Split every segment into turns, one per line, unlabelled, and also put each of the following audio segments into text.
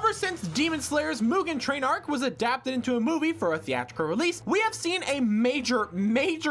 ever since Demon Slayer's Mugen Train Arc was adapted into a movie for a theatrical release, we have seen a major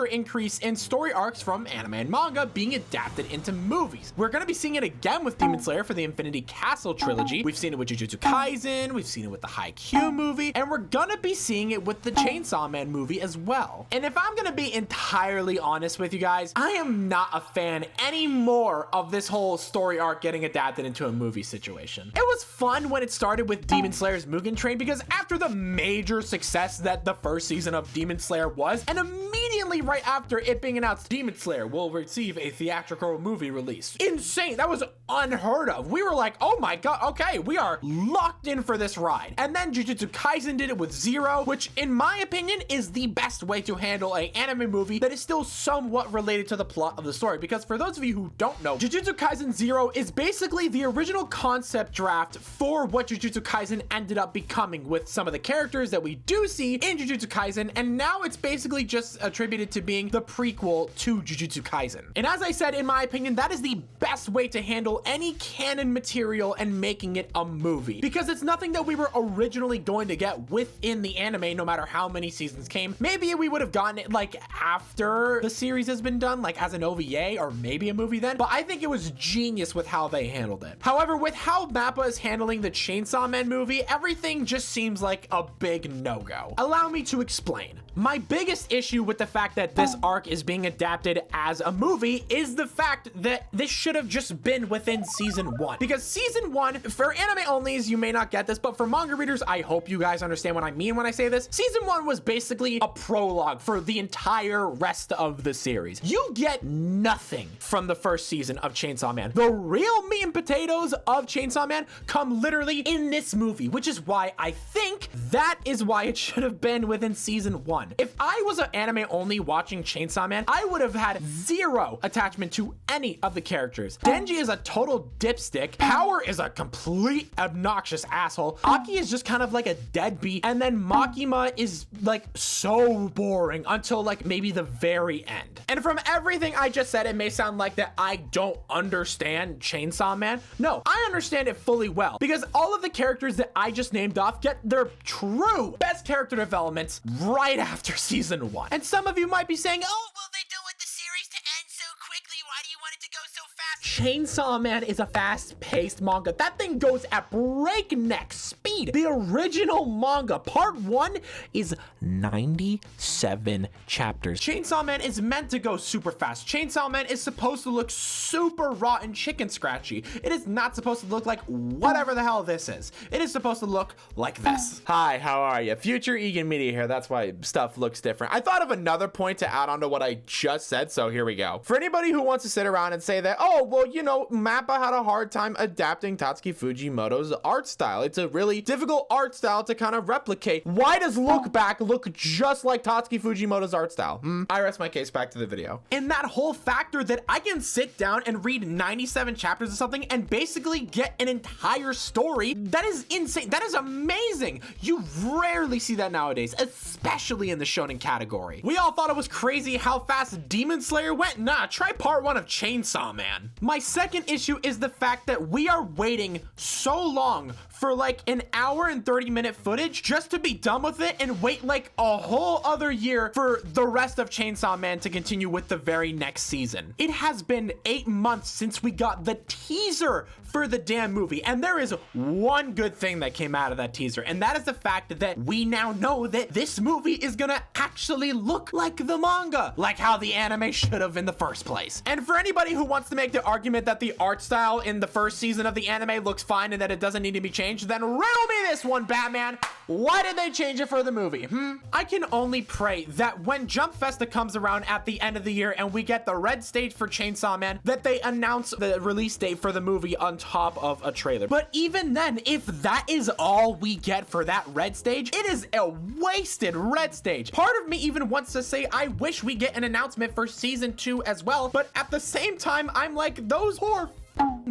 increase in story arcs from anime and manga being adapted into movies. We're going to be seeing it again with Demon Slayer for the Infinity Castle trilogy. We've seen it with Jujutsu Kaisen, we've seen it with the Haikyuu movie, and we're going to be seeing it with the Chainsaw Man movie as well. And if I'm going to be entirely honest with you guys, I am not a fan anymore of this whole story arc getting adapted into a movie situation. It was fun when it started with Demon Slayer's Mugen Train, because after the major success that the first season of Demon Slayer was, and immediately right after it being announced Demon Slayer will receive a theatrical movie release. Insane. That was unheard of. We were like, oh my god, okay, we are locked in for this ride. And then Jujutsu Kaisen did it with Zero, which in my opinion is the best way to handle an anime movie that is still somewhat related to the plot of the story. Because for those of you who don't know, Jujutsu Kaisen Zero is basically the original concept draft for what Jujutsu Kaisen ended up becoming, with some of the characters that we do see in Jujutsu Kaisen, and now it's basically just attributed to being the prequel to Jujutsu Kaisen. And as I said, in my opinion, that is the best way to handle any canon material and making it a movie, because it's nothing that we were originally going to get within the anime, no matter how many seasons came. Maybe we would have gotten it like after the series has been done, like as an OVA or maybe a movie then, but I think it was genius with how they handled it. However, with how Mappa is handling the Chainsaw Man movie, everything just seems like a big no-go. Allow me to explain. My biggest issue with the fact that this arc is being adapted as a movie is the fact that this should have just been within season 1. Because season 1, for anime onlys, you may not get this, but for manga readers, I hope you guys understand what I mean when I say this. Season 1 was basically a prologue for the entire rest of the series. You get nothing from the first season of Chainsaw Man. The real meat and potatoes of Chainsaw Man come literally in this movie, which is why I think that is why it should have been within season 1. If I was an anime only watching Chainsaw Man, I would have had zero attachment to any of the characters. Denji is a total dipstick. Power is a complete obnoxious asshole. Aki is just kind of like a deadbeat. And then Makima is like so boring until like maybe the very end. And from everything I just said, it may sound like that I don't understand Chainsaw Man. No, I understand it fully well, because all of the characters that I just named off get their true best character developments right after season 1. And some of you might be saying, oh, well, they don't want the series to end so quickly. Why do you want it to go so fast? Chainsaw Man is a fast-paced manga. That thing goes at breakneck speed. The original manga, part 1, is 97 chapters. Chainsaw Man is meant to go super fast. Chainsaw Man is supposed to look super raw and chicken scratchy. It is not supposed to look like whatever the hell this is. It is supposed to look like this. Hi, how are you? Future Egan Media here. That's why stuff looks different. I thought of another point to add on to what I just said, so here we go. For anybody who wants to sit around and say that, oh, well, you know, Mappa had a hard time adapting Tatsuki Fujimoto's art style. It's a really difficult art style to kind of replicate. Why does Look Back look just like Tatsuki Fujimoto's art style? I rest my case. Back to the video. And that whole factor that I can sit down and read 97 chapters of something and basically get an entire story, that is insane. That is amazing. You rarely see that nowadays, especially in the shonen category. We all thought it was crazy how fast Demon Slayer went. Nah, try part 1 of Chainsaw Man. My second issue is the fact that we are waiting so long for like an hour and 30-minute footage just to be done with it and wait like a whole other year for the rest of Chainsaw Man to continue with the very next season. It has been 8 months since we got the teaser for the damn movie, and there is one good thing that came out of that teaser, and that is the fact that we now know that this movie is gonna actually look like the manga, like how the anime should have in the first place. And for anybody who wants to make the argument that the art style in the first season of the anime looks fine and that it doesn't need to be changed, then riddle me this one, Batman. Why did they change it for the movie? I can only pray that when Jump Festa comes around at the end of the year and we get the red stage for Chainsaw Man, that they announce the release date for the movie on top of a trailer. But even then, if that is all we get for that red stage, it is a wasted red stage. Part of me even wants to say I wish we get an announcement for season 2 as well, but at the same time, I'm like, those poor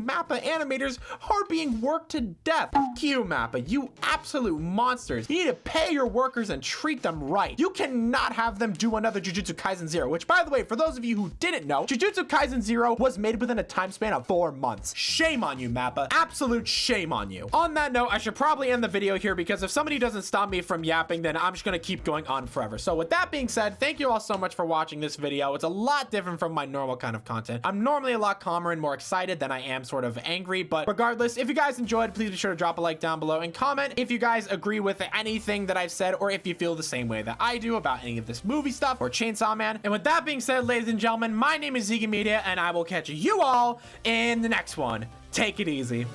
Mappa animators are being worked to death. You Mappa, you absolute monsters. You need to pay your workers and treat them right. You cannot have them do another Jujutsu Kaisen 0, which, by the way, for those of you who didn't know, Jujutsu Kaisen 0 was made within a time span of 4 months. Shame on you, Mappa. Absolute shame on you. On that note, I should probably end the video here because if somebody doesn't stop me from yapping, then I'm just gonna keep going on forever. So with that being said, thank you all so much for watching this video. It's a lot different from my normal kind of content. I'm normally a lot calmer and more excited than I am sort of angry, but regardless, if you guys enjoyed, please be sure to drop a like down below and comment if you guys agree with anything that I've said or if you feel the same way that I do about any of this movie stuff or Chainsaw Man. And with that being said, ladies and gentlemen, my name is Ziggy Media and I will catch you all in the next one. Take it easy.